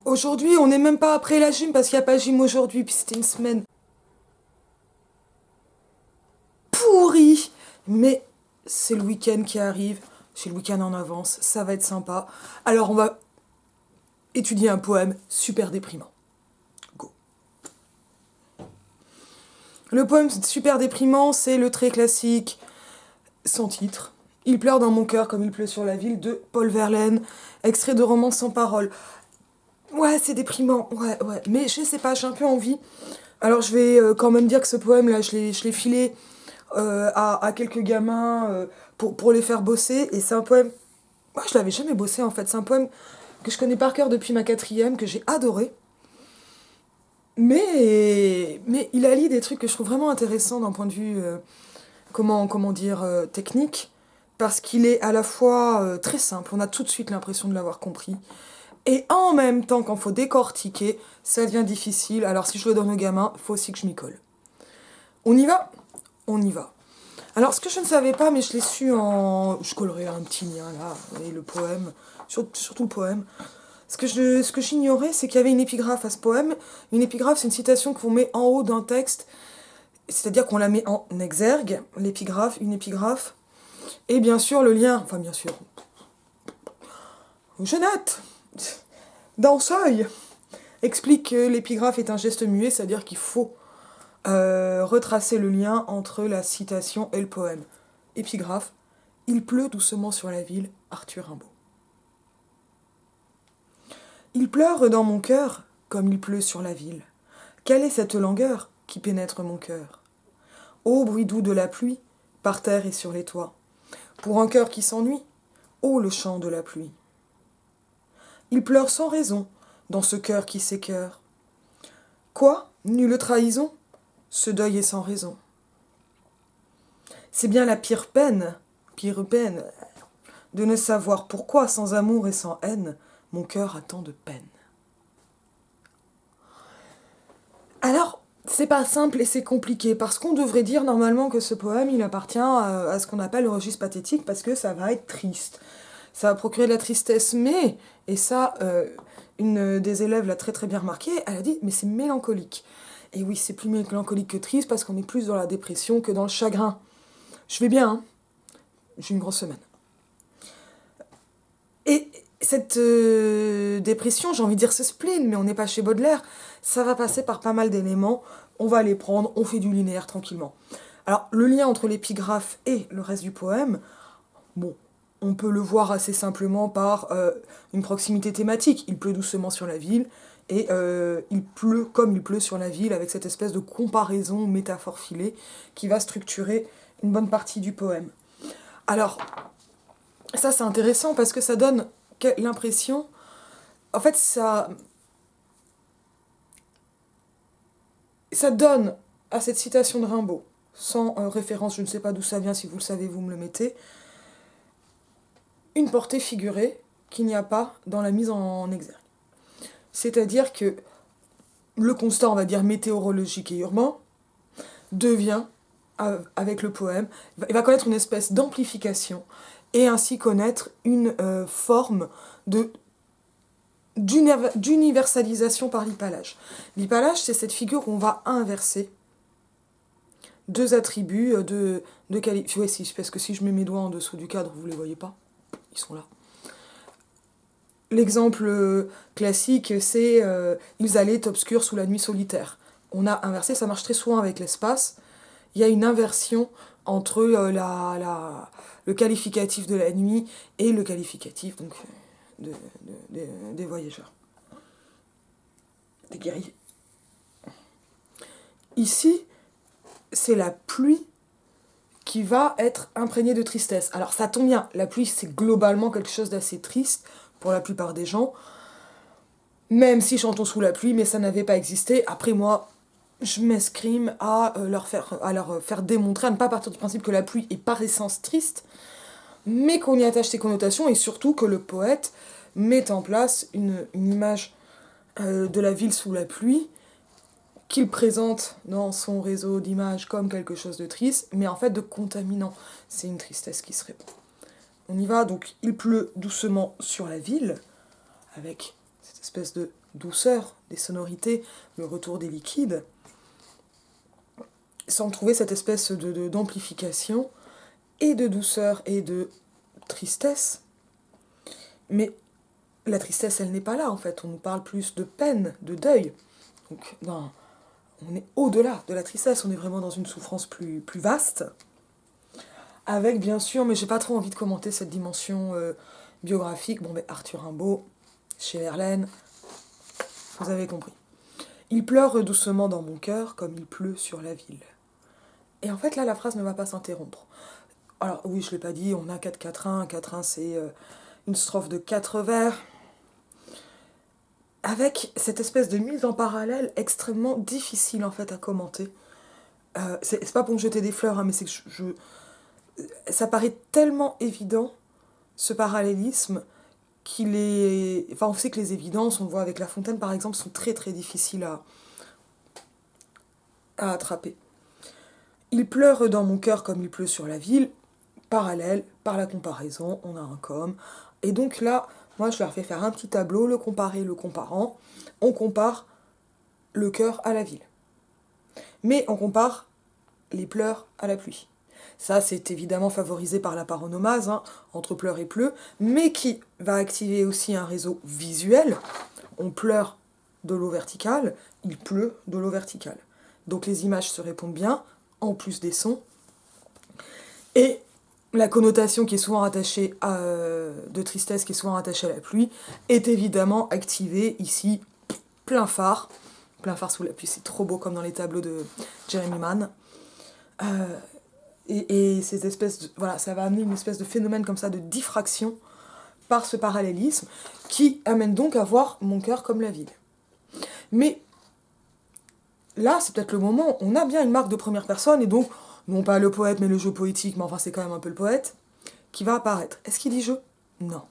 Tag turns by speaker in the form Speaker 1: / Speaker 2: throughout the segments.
Speaker 1: Aujourd'hui, on n'est même pas après la gym parce qu'il n'y a pas gym aujourd'hui, puis c'était une semaine pourrie. Mais c'est le week-end qui arrive, j'ai le week-end en avance, ça va être sympa. Alors on va étudier un poème super déprimant. Go. Le poème super déprimant, c'est le très classique, sans titre. Il pleure dans mon cœur comme il pleut sur la ville de Paul Verlaine, extrait de roman sans parole. Ouais, c'est déprimant, ouais. Mais je sais pas, j'ai un peu envie. Alors je vais quand même dire que ce poème-là, je l'ai filé à quelques gamins pour les faire bosser. Et c'est un poème... Moi, je l'avais jamais bossé en fait. C'est un poème que je connais par cœur depuis ma quatrième, que j'ai adoré. Mais il allie des trucs que je trouve vraiment intéressants d'un point de vue, comment dire, technique. Parce qu'il est à la fois très simple, on a tout de suite l'impression de l'avoir compris. Et en même temps, quand faut décortiquer, ça devient difficile. Alors si je le donne aux gamins, il faut aussi que je m'y colle. On y va? On y va. Alors ce que je ne savais pas, mais je l'ai su en... Je collerai un petit lien là, et le poème, surtout le poème. Ce que j'ignorais, c'est qu'il y avait une épigraphe à ce poème. Une épigraphe, c'est une citation qu'on met en haut d'un texte, c'est-à-dire qu'on la met en exergue, l'épigraphe, une épigraphe. Et bien sûr, le lien, enfin bien sûr, Jeannette, dans Seuil, explique que l'épigraphe est un geste muet, c'est-à-dire qu'il faut retracer le lien entre la citation et le poème. Épigraphe, il pleut doucement sur la ville, Arthur Rimbaud. Il pleure dans mon cœur comme il pleut sur la ville. Quelle est cette langueur qui pénètre mon cœur? Ô bruit doux de la pluie, par terre et sur les toits. Pour un cœur qui s'ennuie, ô le chant de la pluie. Il pleure sans raison dans ce cœur qui s'écœure. Quoi? Nulle trahison? Ce deuil est sans raison. C'est bien la pire peine, de ne savoir pourquoi, sans amour et sans haine, mon cœur a tant de peine. Alors, c'est pas simple et c'est compliqué, parce qu'on devrait dire normalement que ce poème, il appartient à ce qu'on appelle le registre pathétique, parce que ça va être triste. Ça va procurer de la tristesse, mais, et ça, une des élèves l'a très très bien remarqué, elle a dit, mais c'est mélancolique. Et oui, c'est plus mélancolique que triste, parce qu'on est plus dans la dépression que dans le chagrin. Je vais bien, hein. J'ai une grosse semaine. Et cette dépression, j'ai envie de dire ce spleen, mais on n'est pas chez Baudelaire, ça va passer par pas mal d'éléments, on va les prendre, on fait du linéaire tranquillement. Alors, le lien entre l'épigraphe et le reste du poème, bon, on peut le voir assez simplement par une proximité thématique. Il pleut doucement sur la ville, et il pleut comme il pleut sur la ville, avec cette espèce de comparaison, métaphore filée, qui va structurer une bonne partie du poème. Alors, ça c'est intéressant parce que ça donne l'impression... En fait, ça donne à cette citation de Rimbaud, sans référence, je ne sais pas d'où ça vient, si vous le savez, vous me le mettez, une portée figurée qu'il n'y a pas dans la mise en exergue. C'est-à-dire que le constat, on va dire, météorologique et urbain, devient, avec le poème, il va connaître une espèce d'amplification et ainsi connaître une forme d'universalisation par l'hypallage. L'hypallage, c'est cette figure où on va inverser deux attributs de qualité. Ouais, si, parce que si je mets mes doigts en dessous du cadre, vous ne les voyez pas, ils sont là. L'exemple classique, c'est ils allaient obscurs sous la nuit solitaire. On a inversé, ça marche très souvent avec l'espace. Il y a une inversion entre le qualificatif de la nuit et le qualificatif donc, des voyageurs, des guerriers. Ici, c'est la pluie qui va être imprégnée de tristesse. Alors ça tombe bien, la pluie c'est globalement quelque chose d'assez triste pour la plupart des gens, même si chantons sous la pluie, mais ça n'avait pas existé. Après moi, je m'escrime à leur faire démontrer, à ne pas partir du principe que la pluie est par essence triste, mais qu'on y attache ses connotations, et surtout que le poète met en place une image de la ville sous la pluie, qu'il présente dans son réseau d'images comme quelque chose de triste, mais en fait de contaminant. C'est une tristesse qui se répand. On y va, donc il pleut doucement sur la ville, avec cette espèce de douceur des sonorités, le retour des liquides, sans trouver cette espèce d'amplification et de douceur et de tristesse. Mais la tristesse, elle n'est pas là en fait, on nous parle plus de peine, de deuil. Donc non, on est au-delà de la tristesse, on est vraiment dans une souffrance plus vaste. Avec bien sûr, mais j'ai pas trop envie de commenter cette dimension biographique, bon ben Arthur Rimbaud, chez Verlaine, vous avez compris. Il pleure doucement dans mon cœur comme il pleut sur la ville. Et en fait là la phrase ne va pas s'interrompre. Alors oui, je l'ai pas dit, on a 4 quatrains, un quatrain c'est une strophe de 4 vers, avec cette espèce de mise en parallèle extrêmement difficile en fait à commenter. C'est pas pour me jeter des fleurs, hein, mais c'est que ça paraît tellement évident, ce parallélisme, qu'il est... Enfin, on sait que les évidences, on le voit avec La Fontaine par exemple, sont très très difficiles à attraper. Il pleure dans mon cœur comme il pleut sur la ville, parallèle, par la comparaison, on a un comme. Et donc là, moi je leur fais faire un petit tableau, le comparer, le comparant. On compare le cœur à la ville. Mais on compare les pleurs à la pluie. Ça, c'est évidemment favorisé par la paronomase, hein, entre pleurs et pleu, mais qui va activer aussi un réseau visuel. On pleure de l'eau verticale, il pleut de l'eau verticale. Donc les images se répondent bien, en plus des sons. Et la connotation qui est souvent rattachée de tristesse, qui est souvent rattachée à la pluie, est évidemment activée ici, plein phare. Plein phare sous la pluie, c'est trop beau comme dans les tableaux de Jeremy Mann. Et ces espèces de, voilà, ça va amener une espèce de phénomène comme ça de diffraction par ce parallélisme qui amène donc à voir mon cœur comme la ville. Mais là, c'est peut-être le moment où on a bien une marque de première personne, et donc, non pas le poète, mais le jeu poétique, mais enfin c'est quand même un peu le poète, qui va apparaître. Est-ce qu'il dit je ? Non.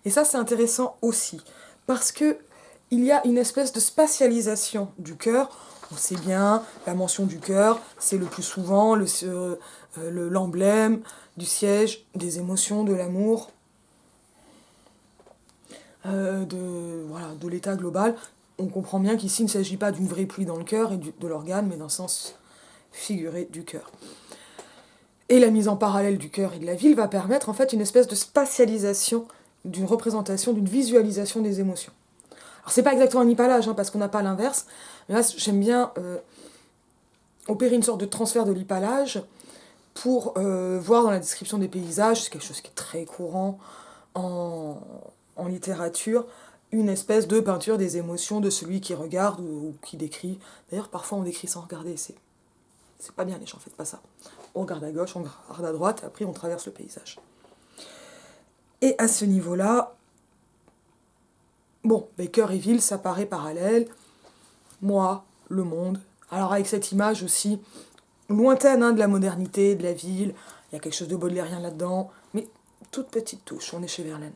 Speaker 1: Et ça, c'est intéressant aussi, parce que il y a une espèce de spatialisation du cœur. On sait bien, la mention du cœur, c'est le plus souvent l'emblème du siège, des émotions, de l'amour, de l'état global. On comprend bien qu'ici, il ne s'agit pas d'une vraie pluie dans le cœur et de l'organe, mais d'un sens figuré du cœur. Et la mise en parallèle du cœur et de la ville va permettre en fait une espèce de spatialisation d'une représentation, d'une visualisation des émotions. Alors c'est pas exactement un hypalage, hein, parce qu'on n'a pas l'inverse, mais là j'aime bien opérer une sorte de transfert de l'hypalage pour voir dans la description des paysages, c'est quelque chose qui est très courant en littérature, une espèce de peinture des émotions de celui qui regarde ou qui décrit. D'ailleurs parfois on décrit sans regarder, c'est pas bien les gens, faites pas ça. On regarde à gauche, on regarde à droite, après on traverse le paysage. Et à ce niveau-là, bon, mais cœur et ville, ça paraît parallèle. Moi, le monde. Alors avec cette image aussi lointaine, hein, de la modernité, de la ville, il y a quelque chose de baudelairien là-dedans, mais toute petite touche, on est chez Verlaine.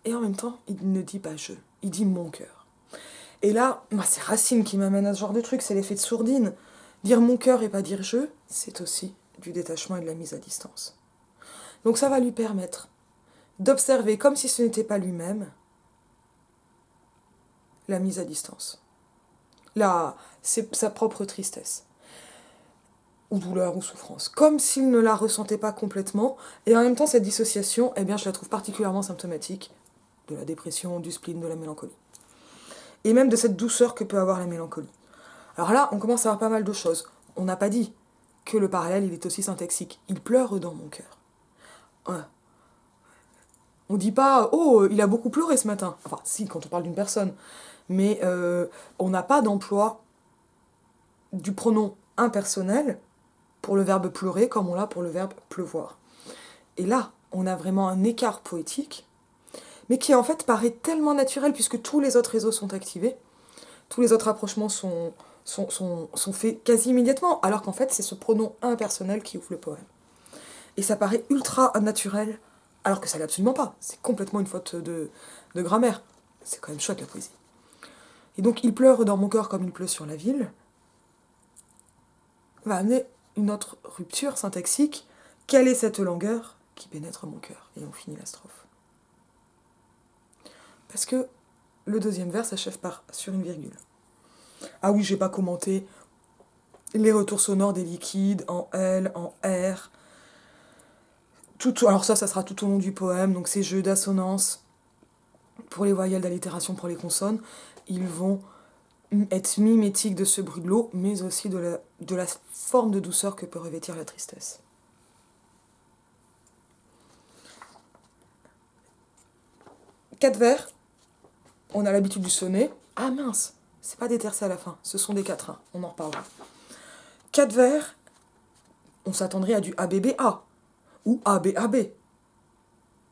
Speaker 1: Et en même temps, il ne dit pas je, il dit mon cœur. Et là, moi, c'est Racine qui m'amène à ce genre de truc, c'est l'effet de sourdine. Dire mon cœur et pas dire je, c'est aussi du détachement et de la mise à distance. Donc ça va lui permettre d'observer, comme si ce n'était pas lui-même, la mise à distance. Là, c'est sa propre tristesse, ou douleur, ou souffrance, comme s'il ne la ressentait pas complètement, et en même temps, cette dissociation, eh bien, je la trouve particulièrement symptomatique de la dépression, du spleen, de la mélancolie. Et même de cette douceur que peut avoir la mélancolie. Alors là, on commence à avoir pas mal de choses. On n'a pas dit que le parallèle, il est aussi syntaxique. Il pleure dans mon cœur. Ouais. On dit pas « Oh, il a beaucoup pleuré ce matin ». Enfin, si, quand on parle d'une personne. Mais on n'a pas d'emploi du pronom impersonnel pour le verbe pleurer comme on l'a pour le verbe pleuvoir. Et là, on a vraiment un écart poétique, mais qui en fait paraît tellement naturel puisque tous les autres réseaux sont activés, tous les autres rapprochements sont faits quasi immédiatement, alors qu'en fait c'est ce pronom impersonnel qui ouvre le poème. Et ça paraît ultra naturel, alors que ça l'est absolument pas. C'est complètement une faute de grammaire. C'est quand même chouette la poésie. Et donc il pleure dans mon cœur comme il pleut sur la ville, va amener une autre rupture syntaxique. Quelle est cette langueur qui pénètre mon cœur ? Et on finit la strophe. Parce que le deuxième vers s'achève sur une virgule. Ah oui, j'ai pas commenté les retours sonores des liquides en L, en R. Alors ça sera tout au long du poème, donc ces jeux d'assonance pour les voyelles d'allitération pour les consonnes, ils vont être mimétiques de ce bruit de l'eau, mais aussi de la forme de douceur que peut revêtir la tristesse. Quatre vers, on a l'habitude du sonnet. Ah mince, c'est pas des tercets à la fin, ce sont des quatrains, on en reparlera. Quatre vers, on s'attendrait à du ABBA ou ABAB.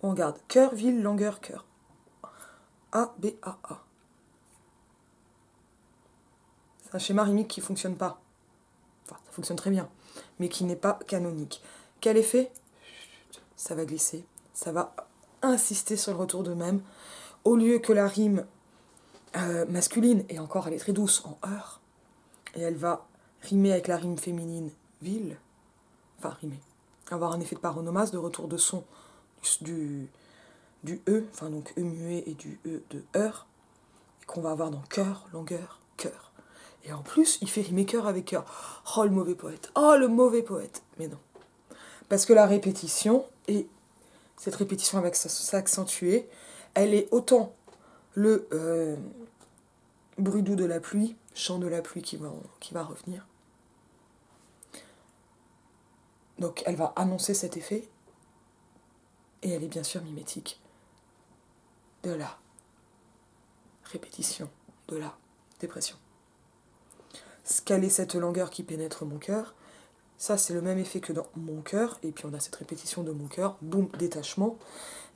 Speaker 1: On regarde cœur, ville, longueur, cœur. ABAA. C'est un schéma rhythmique qui fonctionne pas. Enfin, ça fonctionne très bien, mais qui n'est pas canonique. Quel effet ? Ça va glisser, ça va insister sur le retour de même. Au lieu que la rime masculine, et encore elle est très douce, en heure, et elle va rimer avec la rime féminine ville, enfin rimer, avoir un effet de paronomase, de retour de son du E, enfin donc E muet et du E de heure, qu'on va avoir dans cœur, longueur, cœur. Et en plus, il fait rimer cœur avec cœur. Oh le mauvais poète, oh le mauvais poète. Mais non. Parce que la répétition, et cette répétition avec s'accentuer, elle est autant le bruit doux de la pluie, chant de la pluie qui va revenir. Donc elle va annoncer cet effet, et elle est bien sûr mimétique de la répétition, de la dépression. Quelle est cette longueur qui pénètre mon cœur ? Ça, c'est le même effet que dans mon cœur, et puis on a cette répétition de mon cœur, boum, détachement.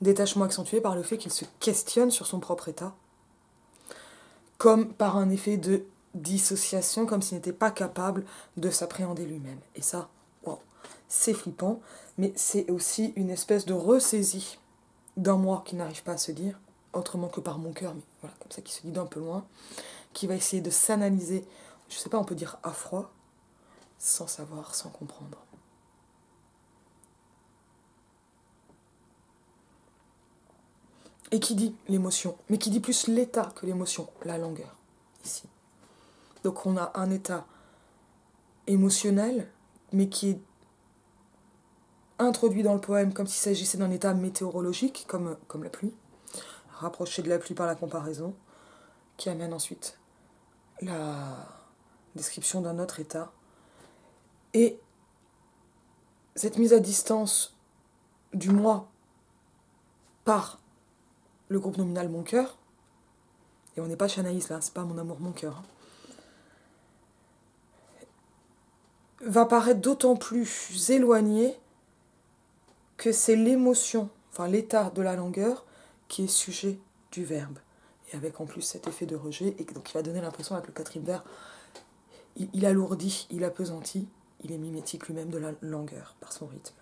Speaker 1: Détachement accentué par le fait qu'il se questionne sur son propre état, comme par un effet de dissociation, comme s'il n'était pas capable de s'appréhender lui-même. Et ça, wow, c'est flippant, mais c'est aussi une espèce de ressaisie d'un moi qui n'arrive pas à se dire, autrement que par mon cœur, mais voilà, comme ça, qui se dit d'un peu loin, qui va essayer de s'analyser, je sais pas, on peut dire à froid, sans savoir, sans comprendre. Et qui dit l'émotion, mais qui dit plus l'état que l'émotion, la longueur, ici. Donc on a un état émotionnel, mais qui est introduit dans le poème comme s'il s'agissait d'un état météorologique, comme la pluie, rapproché de la pluie par la comparaison, qui amène ensuite la description d'un autre état. Et cette mise à distance du moi par le groupe nominal Mon Cœur, et on n'est pas chez Anaïs là, c'est pas Mon Amour, Mon Cœur, va paraître d'autant plus éloigné que c'est l'émotion, enfin l'état de la longueur, qui est sujet du verbe. Et avec en plus cet effet de rejet, et donc il va donner l'impression avec le quatrième vers, il alourdit, il appesantit, il est mimétique lui-même de la longueur par son rythme.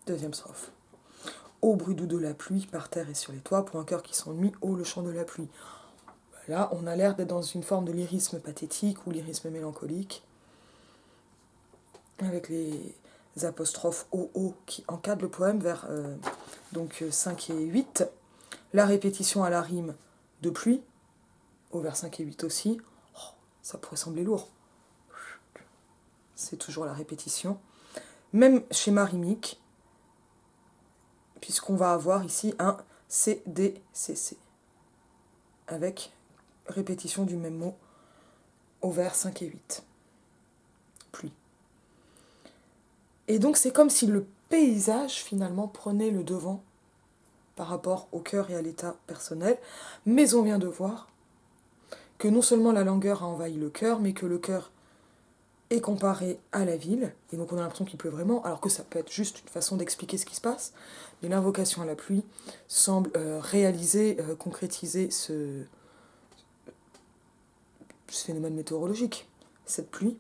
Speaker 1: Deuxième strophe. Ô bruit doux de la pluie, par terre et sur les toits, pour un cœur qui s'ennuie, ô le chant de la pluie. Là, on a l'air d'être dans une forme de lyrisme pathétique ou lyrisme mélancolique, avec les apostrophes O qui encadrent le poème vers donc 5 et 8. La répétition à la rime de pluie, au vers 5 et 8 aussi. Oh, ça pourrait sembler lourd. C'est toujours la répétition. Même schéma rhythmique, puisqu'on va avoir ici un C-D-C-C, avec répétition du même mot au vers 5 et 8. Pluie. Et donc c'est comme si le paysage finalement prenait le devant par rapport au cœur et à l'état personnel, mais on vient de voir que non seulement la langueur a envahi le cœur, mais que le cœur est comparé à la ville, et donc on a l'impression qu'il pleut vraiment, alors que ça peut être juste une façon d'expliquer ce qui se passe, mais l'invocation à la pluie semble réaliser, concrétiser ce phénomène météorologique, cette pluie.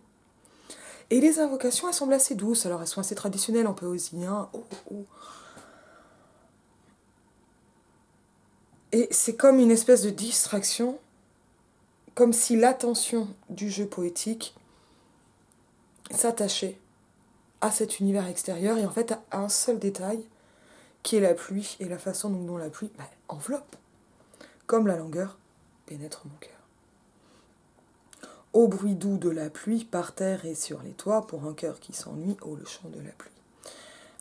Speaker 1: Et les invocations, elles semblent assez douces, alors elles sont assez traditionnelles, on peut aussi, hein, oh, oh. Et c'est comme une espèce de distraction, comme si l'attention du jeu poétique s'attachait à cet univers extérieur et en fait à un seul détail qui est la pluie et la façon dont la pluie enveloppe, comme la langueur pénètre mon cœur. Au bruit doux de la pluie, par terre et sur les toits, pour un cœur qui s'ennuie, oh le chant de la pluie.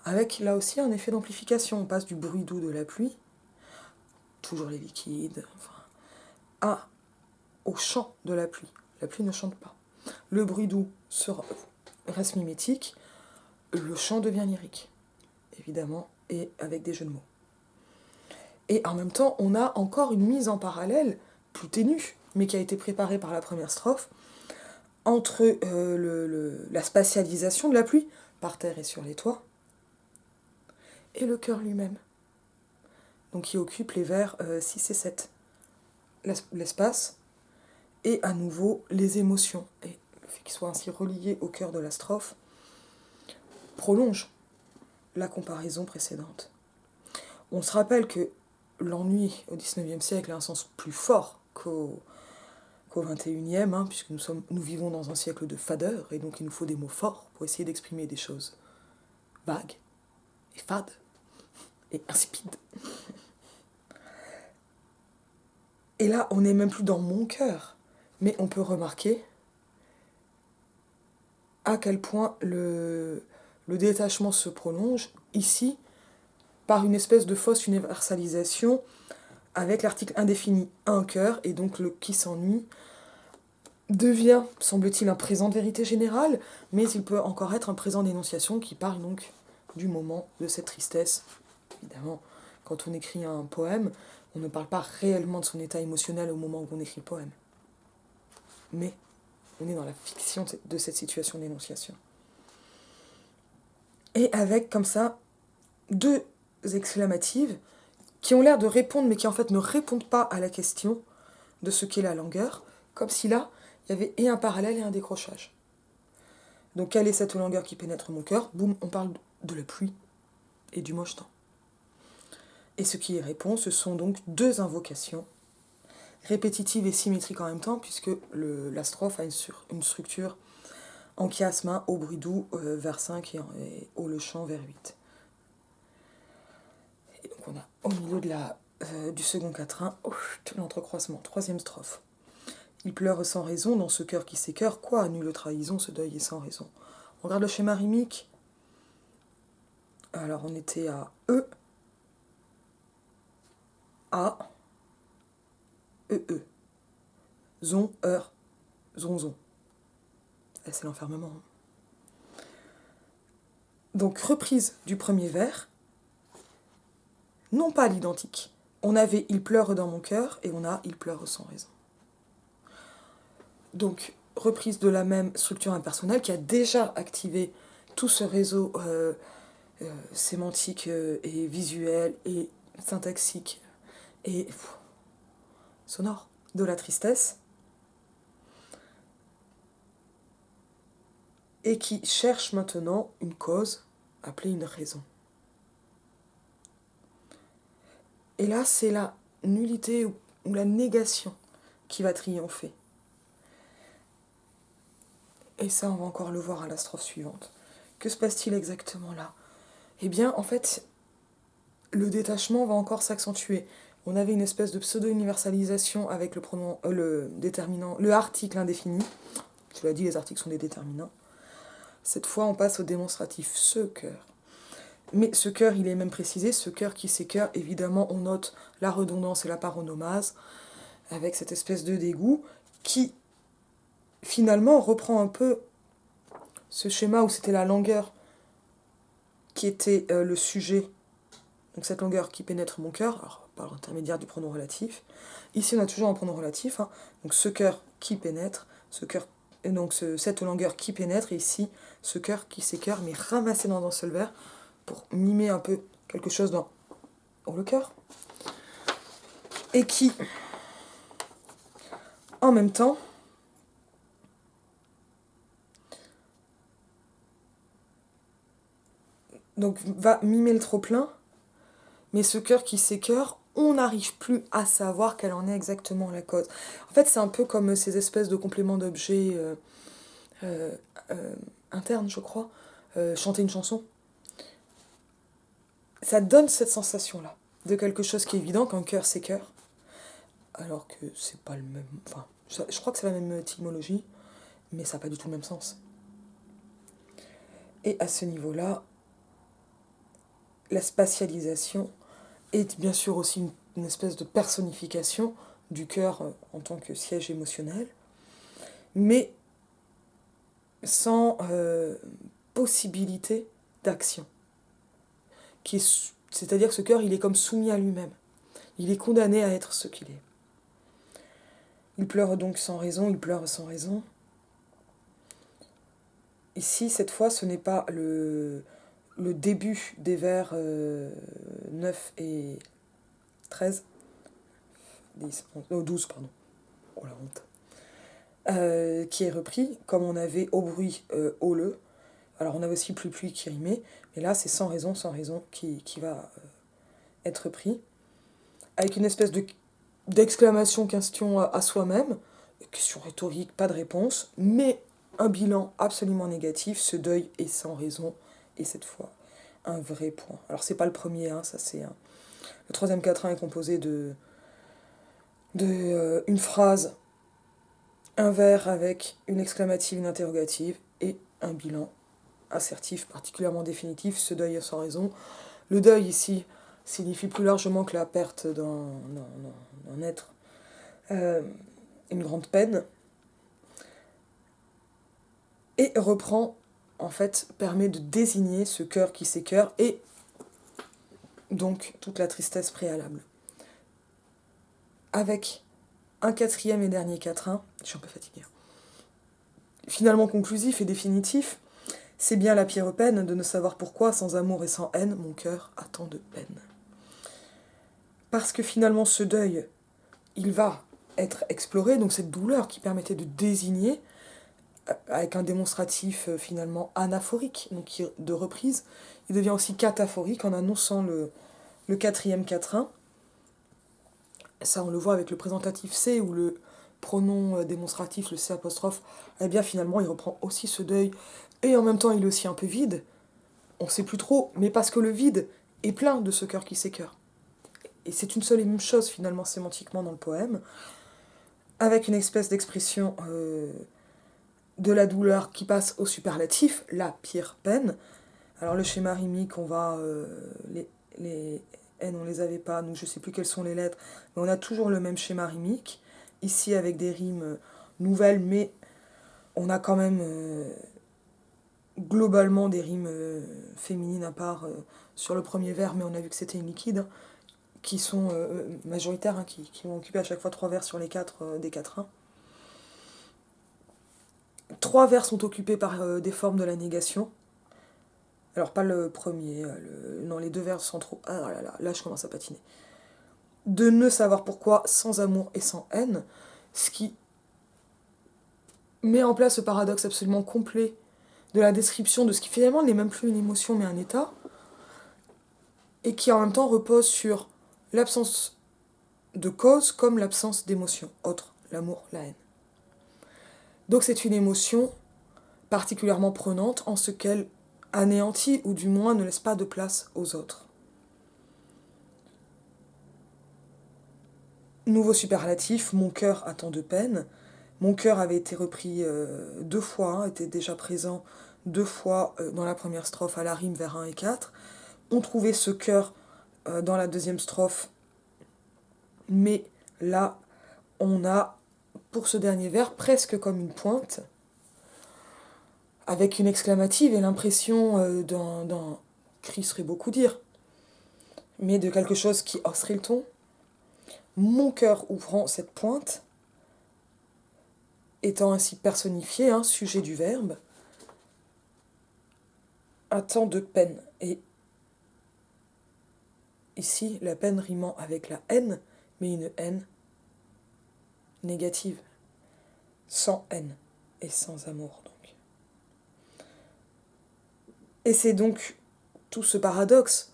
Speaker 1: Avec là aussi un effet d'amplification, on passe du bruit doux de la pluie, toujours les liquides, au chant de la pluie. La pluie ne chante pas. Le bruit doux reste mimétique, le chant devient lyrique, évidemment, et avec des jeux de mots. Et en même temps, on a encore une mise en parallèle, plus ténue, mais qui a été préparée par la première strophe, entre la spatialisation de la pluie, par terre et sur les toits, et le cœur lui-même, donc qui occupe les vers 6 et 7. L'espace, et à nouveau les émotions. Et le fait qu'il soit ainsi relié au cœur de la strophe prolonge la comparaison précédente. On se rappelle que l'ennui au XIXe siècle a un sens plus fort qu'au XXIe, puisque nous vivons dans un siècle de fadeur, et donc il nous faut des mots forts pour essayer d'exprimer des choses vagues et fades et insipides. Et là, on n'est même plus dans mon cœur, mais on peut remarquer à quel point le détachement se prolonge, ici, par une espèce de fausse universalisation, avec l'article indéfini un cœur, et donc le qui s'ennuie devient, semble-t-il, un présent de vérité générale, mais il peut encore être un présent d'énonciation qui parle donc du moment de cette tristesse. Évidemment, quand on écrit un poème, on ne parle pas réellement de son état émotionnel au moment où on écrit le poème. Mais on est dans la fiction de cette situation d'énonciation. Et avec, comme ça, deux exclamatives qui ont l'air de répondre, mais qui en fait ne répondent pas à la question de ce qu'est la langueur, comme si là, il y avait et un parallèle et un décrochage. Donc, quelle est cette langueur qui pénètre mon cœur ? Boum, on parle de la pluie et du moche temps. Et ce qui y répond, ce sont donc deux invocations, répétitives et symétriques en même temps, puisque la strophe a une structure en chiasme, au bruit doux, vers 5 et au le chant vers 8. Et donc on a au milieu du second quatrain, l'entrecroisement, troisième strophe. Il pleure sans raison dans ce cœur qui s'écœure, quoi, nulle trahison, ce deuil est sans raison. On regarde le schéma rimique. Alors on était à E, A, E, E. Zon, heure, zonzon. Là, c'est l'enfermement. Donc, reprise du premier vers, non pas à l'identique. On avait « il pleure dans mon cœur » et on a « il pleure sans raison ». Donc, reprise de la même structure impersonnelle qui a déjà activé tout ce réseau sémantique et visuel et syntaxique et sonore de la tristesse, et qui cherche maintenant une cause, appelée une raison. Et là, c'est la nullité ou la négation qui va triompher. Et ça, on va encore le voir à la strophe suivante. Que se passe-t-il exactement là ? Eh bien, en fait, le détachement va encore s'accentuer. On avait une espèce de pseudo-universalisation avec le déterminant, le article indéfini. Je l'ai dit, les articles sont des déterminants. Cette fois, on passe au démonstratif, ce cœur. Mais ce cœur, il est même précisé, ce cœur qui s'écœure, évidemment, on note la redondance et la paronomase, avec cette espèce de dégoût, qui, finalement, reprend un peu ce schéma où c'était la langueur qui était le sujet, donc cette langueur qui pénètre mon cœur, alors par l'intermédiaire du pronom relatif. Ici, on a toujours un pronom relatif, donc ce cœur qui pénètre, cette langueur qui pénètre, et ici, ce cœur qui s'écœure, mais ramassé dans un seul vers, pour mimer un peu quelque chose dans le cœur, et qui, en même temps, donc va mimer le trop-plein, mais ce cœur qui s'écœure, on n'arrive plus à savoir quelle en est exactement la cause. En fait, c'est un peu comme ces espèces de compléments d'objets internes, je crois, chanter une chanson. Ça donne cette sensation-là, de quelque chose qui est évident, qu'un cœur s'écœure, alors que c'est pas le même... Enfin, je crois que c'est la même étymologie, mais ça n'a pas du tout le même sens. Et à ce niveau-là, la spatialisation est bien sûr aussi une espèce de personnification du cœur en tant que siège émotionnel, mais sans possibilité d'action. C'est-à-dire que ce cœur, il est comme soumis à lui-même. Il est condamné à être ce qu'il est. Il pleure donc sans raison, il pleure sans raison. Ici, cette fois, ce n'est pas le début des vers 9 et 13, 10, 11, 12, pardon. Oh la honte. Qui est repris, comme on avait au bruit, au le. Alors on avait aussi pluie qui rimait, mais là c'est sans raison qui va être pris. Avec une espèce d'exclamation question à soi-même, question rhétorique, pas de réponse, mais un bilan absolument négatif, ce deuil est sans raison, et cette fois un vrai point. Alors c'est pas le premier, ça c'est le troisième quatrain est composé de une phrase, un vers avec une exclamative, une interrogative, et un bilan assertif, particulièrement définitif, ce deuil est sans raison. Le deuil ici signifie plus largement que la perte d'un être, une grande peine, et reprend, en fait, permet de désigner ce cœur qui s'écœure et donc toute la tristesse préalable. Avec un quatrième et dernier quatrain, je suis un peu fatiguée, finalement conclusif et définitif, c'est bien la pire peine de ne savoir pourquoi, sans amour et sans haine, mon cœur a tant de peine. Parce que finalement ce deuil, il va être exploré, donc cette douleur qui permettait de désigner, avec un démonstratif finalement anaphorique, donc de reprise, il devient aussi cataphorique en annonçant le quatrième quatrain. Ça on le voit avec le présentatif C ou le pronom démonstratif, le C apostrophe, eh bien finalement il reprend aussi ce deuil, et en même temps il est aussi un peu vide, on ne sait plus trop, mais parce que le vide est plein de ce cœur qui s'écœure. Et c'est une seule et même chose finalement sémantiquement dans le poème, avec une espèce d'expression de la douleur qui passe au superlatif, la pire peine. Alors le schéma rimique, on va... les N, on les avait pas, donc je sais plus quelles sont les lettres, mais on a toujours le même schéma rimique, ici avec des rimes nouvelles, mais on a quand même globalement des rimes féminines à part sur le premier vers, mais on a vu que c'était une liquide, qui sont majoritaires, qui vont occuper à chaque fois 3 vers sur les 4 des quatrains. 3 vers sont occupés par des formes de la négation. Alors pas le premier, non, les 2 vers centraux. Ah là je commence à patiner. De ne savoir pourquoi, sans amour et sans haine, ce qui met en place ce paradoxe absolument complet de la description de ce qui finalement n'est même plus une émotion mais un état, et qui en même temps repose sur l'absence de cause comme l'absence d'émotion autre, l'amour, la haine. Donc c'est une émotion particulièrement prenante en ce qu'elle anéantit ou du moins ne laisse pas de place aux autres. Nouveau superlatif, mon cœur a tant de peine. Mon cœur avait été repris 2 fois, était déjà présent 2 fois dans la première strophe à la rime vers 1 et 4. On trouvait ce cœur dans la deuxième strophe, mais là, on a, pour ce dernier vers, presque comme une pointe, avec une exclamative et l'impression d'un cri serait beaucoup dire, mais de quelque chose qui hausserait le ton. Mon cœur ouvrant cette pointe, étant ainsi personnifié, sujet du verbe, a tant de peine. Et ici, la peine rimant avec la haine, mais une haine négative, sans haine et sans amour donc. Et c'est donc tout ce paradoxe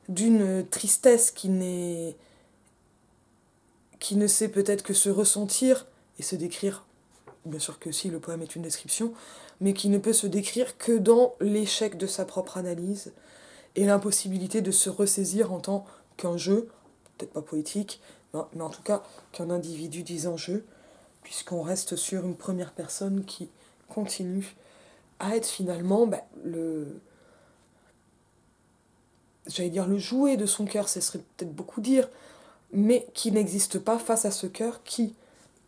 Speaker 1: d'une tristesse qui ne sait peut-être que se ressentir et se décrire, bien sûr que si le poème est une description, mais qui ne peut se décrire que dans l'échec de sa propre analyse et l'impossibilité de se ressaisir en tant qu'un jeu, peut-être pas poétique, non, mais en tout cas qu'un individu disant je, puisqu'on reste sur une première personne qui continue à être finalement j'allais dire le jouet de son cœur, ce serait peut-être beaucoup dire, mais qui n'existe pas face à ce cœur qui,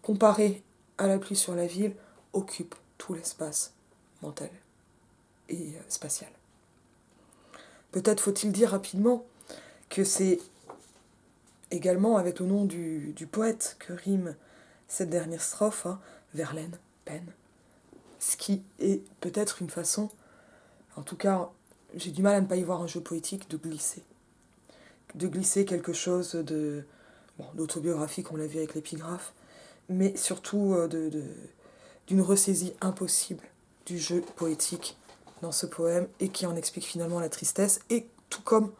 Speaker 1: comparé à la pluie sur la ville, occupe tout l'espace mental et spatial. Peut-être faut-il dire rapidement que c'est également avec le nom du poète que rime cette dernière strophe, hein, Verlaine, peine, ce qui est peut-être une façon, en tout cas j'ai du mal à ne pas y voir un jeu poétique, de glisser quelque chose d'autobiographique, on l'a vu avec l'épigraphe, mais surtout d'une ressaisie impossible du jeu poétique dans ce poème et qui en explique finalement la tristesse et tout comme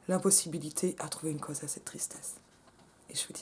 Speaker 1: l'impossibilité à trouver une cause à cette tristesse. Et je vous dis